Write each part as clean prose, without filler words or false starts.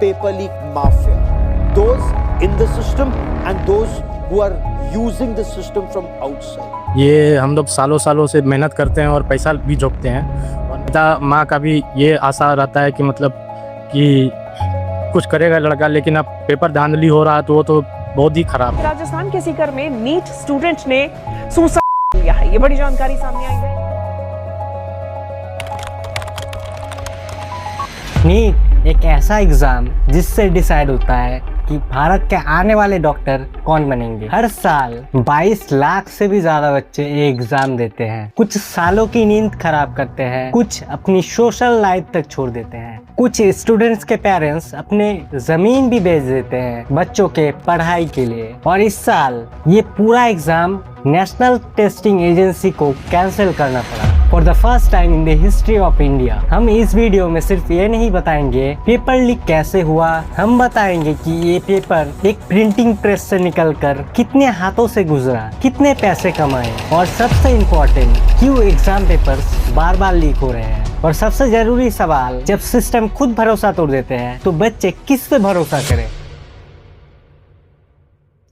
Paper leak mafia, those in the system and those who are using the system from outside. ये हम लोग सालों सालों से मेहनत करते हैं और पैसा भी झोंकते हैं और पिता माँ का भी ये आशा रहता है कि मतलब कि कुछ करेगा लड़का, लेकिन अब पेपर धांधली हो रहा है तो वो तो बहुत ही खराब है। राजस्थान के सीकर में नीट स्टूडेंट ने सुसाइड किया है, ये बड़ी जानकारी सामने आई है। नीट एक ऐसा एग्जाम जिससे डिसाइड होता है कि भारत के आने वाले डॉक्टर कौन बनेंगे। हर साल 22 लाख से भी ज्यादा बच्चे ये एग्जाम देते हैं। कुछ सालों की नींद खराब करते हैं, कुछ अपनी सोशल लाइफ तक छोड़ देते हैं, कुछ स्टूडेंट्स के पेरेंट्स अपने जमीन भी बेच देते हैं बच्चों के पढ़ाई के लिए। और इस साल ये पूरा एग्जाम नेशनल टेस्टिंग एजेंसी को कैंसिल करना पड़ा for the first time in the history of India. हम इस वीडियो में सिर्फ ये नहीं बताएंगे पेपर लीक कैसे हुआ, हम बताएंगे कि ये पेपर एक प्रिंटिंग प्रेस से निकलकर कितने हाथों से गुजरा, कितने पैसे कमाए और सबसे इम्पोर्टेंट क्यों एग्जाम पेपर्स बार बार लीक हो रहे हैं। और सबसे जरूरी सवाल, जब सिस्टम खुद भरोसा तोड़ देते हैं तो बच्चे किस पे भरोसा करें।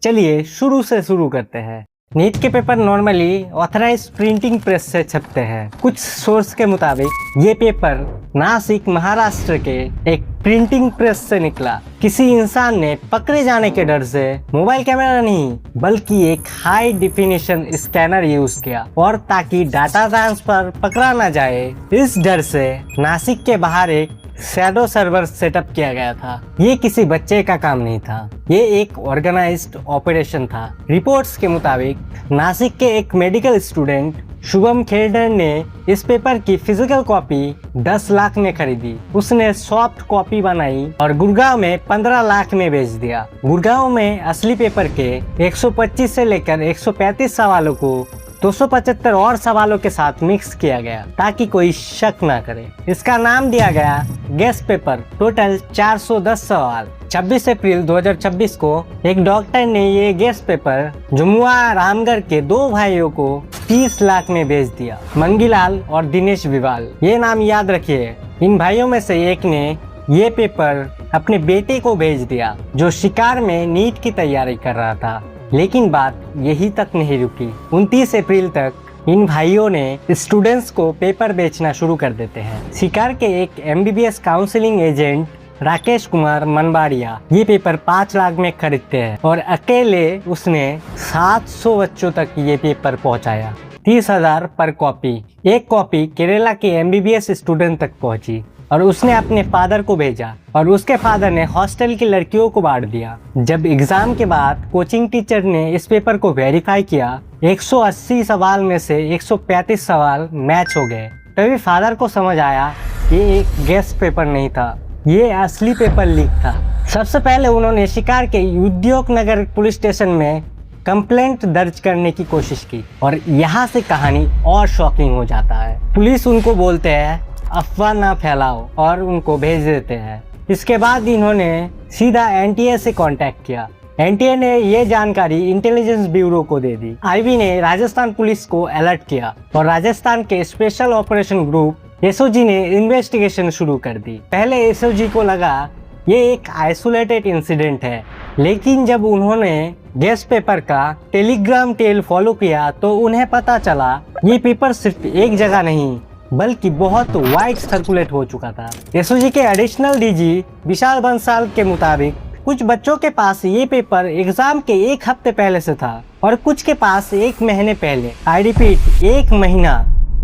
चलिए शुरू से शुरू करते हैं। नीट के paper normally authorised printing press से छपते हैं। कुछ सोर्स के मुताबिक ये पेपर नासिक महाराष्ट्र के एक प्रिंटिंग प्रेस से निकला। किसी इंसान ने पकड़े जाने के डर से मोबाइल कैमरा नहीं बल्कि एक हाई डिफिनिशन स्कैनर यूज किया, और ताकि डाटा ट्रांसफर पकड़ा ना जाए इस डर से नासिक के बाहर एक शैडो सर्वर सेटअप किया गया था। ये किसी बच्चे का काम नहीं था, ये एक ऑर्गेनाइज्ड ऑपरेशन था। रिपोर्ट्स के मुताबिक नासिक के एक मेडिकल स्टूडेंट शुभम खेरडर ने इस पेपर की फिजिकल कॉपी 10 लाख में खरीदी। उसने सॉफ्ट कॉपी बनाई और गुड़गांव में 15 लाख में बेच दिया। गुड़गांव में असली पेपर के 125 से लेकर 135 सवालों को 275 और सवालों के साथ मिक्स किया गया ताकि कोई शक ना करे। इसका नाम दिया गया गेस पेपर। टोटल 410 सवाल। 26 अप्रैल 2026 को एक डॉक्टर ने ये गेस पेपर जमुआ रामगढ़ के 2 भाइयों को 30 लाख में बेच दिया, मंगीलाल और दिनेश विवाल। ये नाम याद रखिए। इन भाइयों में से एक ने ये पेपर अपने बेटे को भेज दिया जो शिकार में नीट की तैयारी कर रहा था। लेकिन बात यही तक नहीं रुकी। 29 अप्रैल तक इन भाइयों ने स्टूडेंट्स को पेपर बेचना शुरू कर देते हैं। शिकार के एक MBBS counselling agent Rakesh Kumar Manbadiya ये पेपर 5 लाख में खरीदते हैं और अकेले उसने 700 बच्चों तक ये पेपर पहुंचाया। 30,000 पर कॉपी। एक कॉपी केरला के MBBS स्टूडेंट तक पहुंची और उसने अपने फादर को भेजा और उसके फादर ने हॉस्टल की लड़कियों को बांट दिया। जब एग्जाम के बाद कोचिंग टीचर ने इस पेपर को वेरीफाई किया, 180 सवाल में से 135 सवाल मैच हो गए। तभी फादर को समझ आया ये एक गेस पेपर नहीं था, ये असली पेपर लीक था। सबसे पहले उन्होंने शिकार के उद्योग नगर पुलिस स्टेशन में कंप्लेंट दर्ज करने की कोशिश की और यहाँ से कहानी और शॉकिंग हो जाता है। पुलिस उनको बोलते हैं अफवाह ना फैलाओ और उनको भेज देते हैं। इसके बाद इन्होंने सीधा NTA से कांटेक्ट किया। NTA ने ये जानकारी इंटेलिजेंस ब्यूरो को दे दी। IB ने राजस्थान पुलिस को अलर्ट किया और राजस्थान के स्पेशल ऑपरेशन ग्रुप SOG ने इन्वेस्टिगेशन शुरू कर दी। पहले SOG को लगा ये एक आइसोलेटेड इंसिडेंट है, लेकिन जब उन्होंने गेस पेपर का टेलीग्राम टेल फॉलो किया तो उन्हें पता चला ये पेपर सिर्फ एक जगह नहीं बल्कि बहुत वाइड सर्कुलेट हो चुका था। SOG के एडिशनल DG विशाल बंसाल के मुताबिक कुछ बच्चों के पास ये पेपर एग्जाम के 1 हफ्ते पहले से था और कुछ के पास 1 महीने पहले। आई रिपीट,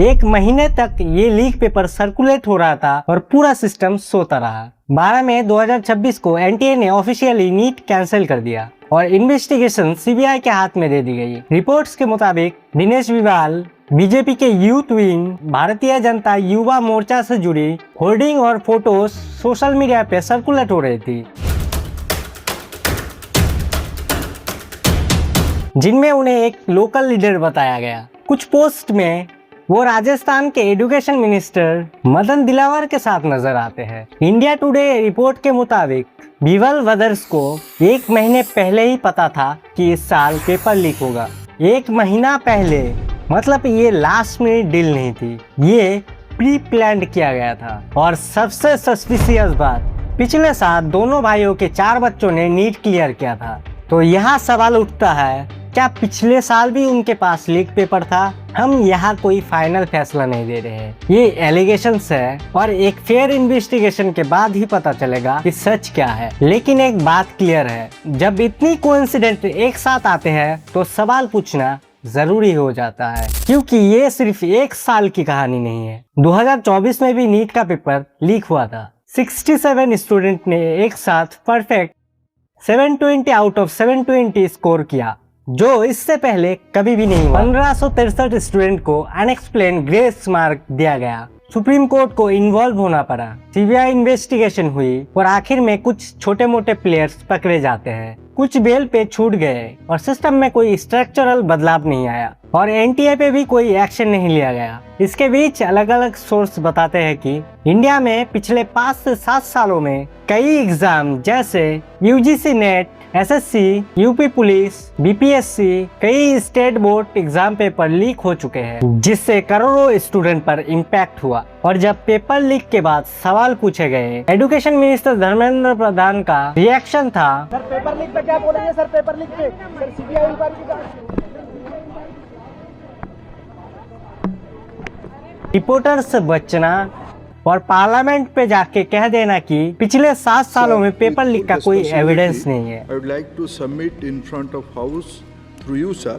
1 महीने तक ये लीक पेपर सर्कुलेट हो रहा था और पूरा सिस्टम सोता रहा। 12 मई 2026 को NTA ने ऑफिशियली नीट कैंसिल कर दिया और इन्वेस्टिगेशन CBI के हाथ में दे दी गई। रिपोर्ट्स के मुताबिक दिनेश विवाल बीजेपी के यूथ विंग भारतीय जनता युवा मोर्चा से जुड़ी होर्डिंग और फोटोज सोशल मीडिया पे सर्कुलेट हो रही थी, जिनमें उन्हें एक लोकल लीडर बताया गया। कुछ पोस्ट में वो राजस्थान के एजुकेशन मिनिस्टर मदन दिलावर के साथ नजर आते हैं। इंडिया टुडे रिपोर्ट के मुताबिक बिवल ब्रदर्स को 1 महीने पहले ही पता था कि इस साल पेपर लीक होगा। 1 महीना पहले मतलब ये लास्ट मिनट डील नहीं थी, ये प्री प्लान्ड किया गया था। और सबसे सस्पिशियस बात, पिछले साल दोनों भाइयों के 4 बच्चों ने नीट क्लियर किया था। तो यहाँ सवाल उठता है, क्या पिछले साल भी उनके पास लीक पेपर था? हम यहाँ कोई फाइनल फैसला नहीं दे रहे हैं, ये एलिगेशंस है और एक फेयर इन्वेस्टिगेशन के बाद ही पता चलेगा कि सच क्या है। लेकिन एक बात क्लियर है, जब इतनी कोइंसिडेंट एक साथ आते हैं तो सवाल पूछना जरूरी हो जाता है, क्योंकि ये सिर्फ एक साल की कहानी नहीं है। 2024 में भी नीट का पेपर लीक हुआ था। 67 स्टूडेंट ने एक साथ परफेक्ट 720 आउट ऑफ 720 स्कोर किया, जो इससे पहले कभी भी नहीं हुआ। 1563 स्टूडेंट को अनएक्सप्लेन ग्रेस मार्क दिया गया। सुप्रीम कोर्ट को इन्वॉल्व होना पड़ा, सीबीआई इन्वेस्टिगेशन हुई और आखिर में कुछ छोटे मोटे प्लेयर्स पकड़े जाते हैं, कुछ बेल पे छूट गए और सिस्टम में कोई स्ट्रक्चरल बदलाव नहीं आया और एनटीए पे भी कोई एक्शन नहीं लिया गया। इसके बीच अलग अलग सोर्स बताते हैं कि इंडिया में पिछले 5 से 7 सालों में कई एग्जाम जैसे UGC NET, SSC, UP police, BPSC, कई state board exam paper leak हो चुके हैं, जिससे करोड़ों स्टूडेंट पर इम्पैक्ट हुआ। और जब पेपर लीक के बाद सवाल पूछे गए, एजुकेशन मिनिस्टर धर्मेंद्र प्रधान का रिएक्शन था, सर पेपर लीक पे क्या बोलेंगे? सर पेपर लीक पे सर सीबीआई इंक्वायरी का रिपोर्टर से बचना और पार्लियामेंट पे जाके कह देना कि पिछले 7 सालों में पेपर लीक का कोई एविडेंस नहीं है। I would like to submit in front of House through you, sir.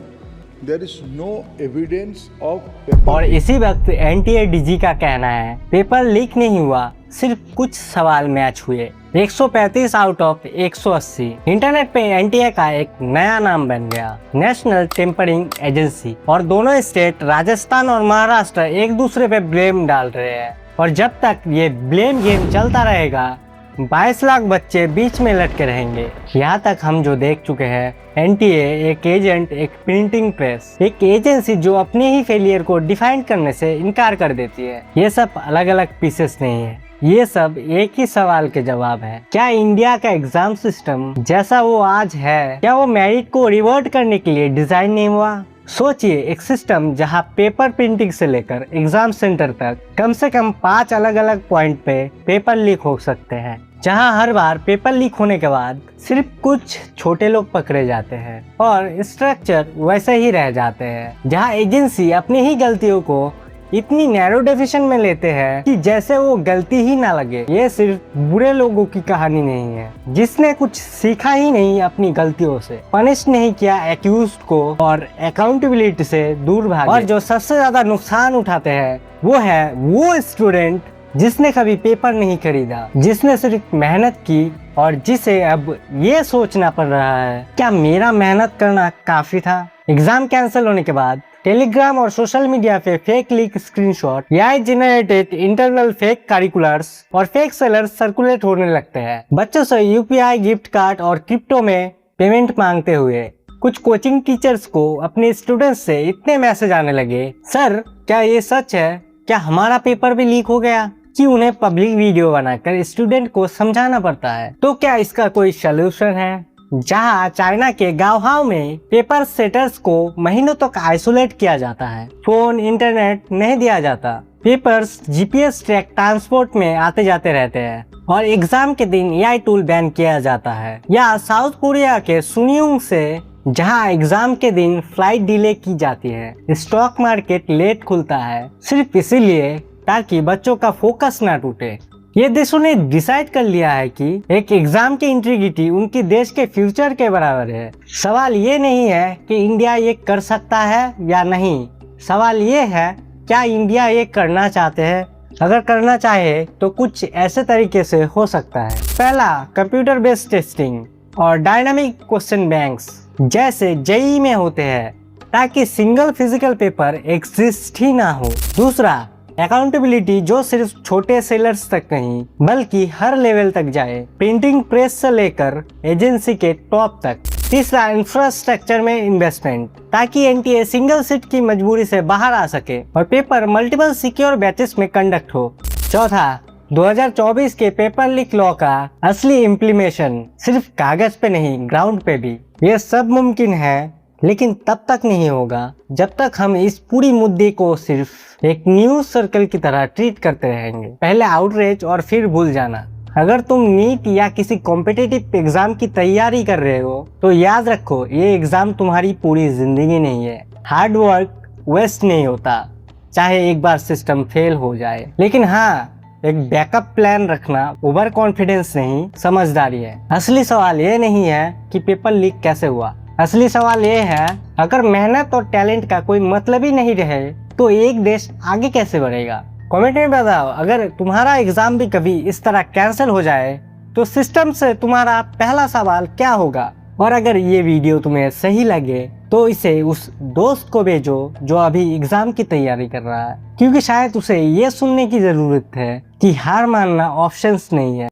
There is no evidence of paper और leak. इसी वक्त एनटीए डीजी का कहना है पेपर लीक नहीं हुआ, सिर्फ कुछ सवाल मैच हुए। 135 आउट ऑफ 180। इंटरनेट पे एनटीए का एक नया नाम बन गया, नेशनल टेम्परिंग एजेंसी। और दोनों स्टेट राजस्थान और महाराष्ट्र एक दूसरे पे ब्लेम डाल रहे हैं और जब तक ये ब्लेम गेम चलता रहेगा 22 लाख बच्चे बीच में लटके रहेंगे। यहाँ तक हम जो देख चुके हैं, एनटीए एक एजेंट, एक प्रिंटिंग प्रेस, एक एजेंसी जो अपने ही फेलियर को डिफाइन करने से इनकार कर देती है। ये सब अलग अलग पीसेस नहीं है, ये सब एक ही सवाल के जवाब है। क्या इंडिया का एग्जाम सिस्टम जैसा वो आज है, क्या वो मेरिट को रिवर्ट करने के लिए डिजाइन नहीं हुआ? सोचिए, एक सिस्टम जहां पेपर प्रिंटिंग से लेकर एग्जाम सेंटर तक कम से कम 5 अलग अलग पॉइंट पे पेपर लीक हो सकते हैं, जहां हर बार पेपर लीक होने के बाद सिर्फ कुछ छोटे लोग पकड़े जाते हैं और स्ट्रक्चर वैसे ही रह जाते हैं, जहां एजेंसी अपनी ही गलतियों को इतनी नैरो डेफिनेशन में लेते हैं कि जैसे वो गलती ही ना लगे। ये सिर्फ बुरे लोगों की कहानी नहीं है, जिसने कुछ सीखा ही नहीं अपनी गलतियों से, पनिश नहीं किया एक्यूज्ड को और अकाउंटेबिलिटी से दूर भागे। और जो सबसे ज्यादा नुकसान उठाते हैं वो है वो स्टूडेंट जिसने कभी पेपर नहीं खरीदा, जिसने सिर्फ मेहनत की और जिसे अब ये सोचना पड़ रहा है क्या मेरा मेहनत करना काफी था। एग्जाम कैंसिल होने के बाद टेलीग्राम और सोशल मीडिया पे fake leak screenshot, AI generated internal fake curriculars और फेक सेलर्स सर्कुलेट होने लगते हैं, बच्चों से यूपीआई, गिफ्ट कार्ड और क्रिप्टो में पेमेंट मांगते हुए। कुछ कोचिंग टीचर्स को अपने स्टूडेंट्स से इतने मैसेज आने लगे, सर क्या ये सच है, क्या हमारा पेपर भी लीक हो गया, कि उन्हें पब्लिक वीडियो बनाकर स्टूडेंट को समझाना पड़ता है। तो क्या इसका कोई सोल्यूशन है? जहां चाइना के गांव में पेपर सेटर्स को महीनों तक आइसोलेट किया जाता है, फोन, इंटरनेट नहीं दिया जाता, पेपर्स जीपीएस ट्रैक ट्रांसपोर्ट में आते जाते रहते हैं और एग्जाम के दिन एआई टूल बैन किया जाता है। या साउथ कोरिया के सुनियोंग से जहां एग्जाम के दिन फ्लाइट डिले की जाती है, स्टॉक मार्केट लेट खुलता है सिर्फ इसीलिए ताकि बच्चों का फोकस ना टूटे। ये देशों ने डिसाइड कर लिया है कि एक एग्जाम की इंटीग्रिटी उनके देश के फ्यूचर के बराबर है। सवाल ये नहीं है कि इंडिया ये कर सकता है या नहीं, सवाल ये है क्या इंडिया ये करना चाहते हैं। अगर करना चाहे तो कुछ ऐसे तरीके से हो सकता है। पहला, कंप्यूटर बेस्ड टेस्टिंग और डायनामिक क्वेश्चन बैंक्स जैसे जेईई में होते हैं, ताकि सिंगल फिजिकल पेपर एग्जिस्ट ही ना हो। दूसरा, अकाउंटेबिलिटी जो सिर्फ छोटे सेलर्स तक नहीं बल्कि हर लेवल तक जाए, प्रिंटिंग प्रेस से लेकर एजेंसी के टॉप तक। तीसरा, इंफ्रास्ट्रक्चर में इन्वेस्टमेंट, ताकि एनटीए सिंगल सीट की मजबूरी से बाहर आ सके और पेपर मल्टीपल सिक्योर बैचेस में कंडक्ट हो। चौथा, 2024 के पेपर लीक लॉ का असली इम्प्लीमेशन सिर्फ कागज पे नहीं, ग्राउंड पे भी। ये सब मुमकिन है लेकिन तब तक नहीं होगा जब तक हम इस पूरी मुद्दे को सिर्फ एक न्यूज़ सर्कल की तरह ट्रीट करते रहेंगे। पहले आउटरीच और फिर भूल जाना। अगर तुम नीट या किसी कॉम्पिटिटिव एग्जाम की तैयारी कर रहे हो तो याद रखो, ये एग्जाम तुम्हारी पूरी जिंदगी नहीं है। हार्ड वर्क वेस्ट नहीं होता, चाहे एक बार सिस्टम फेल हो जाए। लेकिन हाँ, एक बैकअप प्लान रखना ओवर कॉन्फिडेंस नहीं, समझदारी है। असली सवाल ये नहीं है कि पेपर लीक कैसे हुआ, असली सवाल ये है अगर मेहनत और टैलेंट का कोई मतलब ही नहीं रहे तो एक देश आगे कैसे बढ़ेगा। कमेंट में बताओ, अगर तुम्हारा एग्जाम भी कभी इस तरह कैंसिल हो जाए तो सिस्टम से तुम्हारा पहला सवाल क्या होगा। और अगर ये वीडियो तुम्हें सही लगे तो इसे उस दोस्त को भेजो जो अभी एग्जाम की तैयारी कर रहा है, क्योंकि शायद उसे ये सुनने की जरूरत है कि हार मानना ऑप्शंस नहीं है।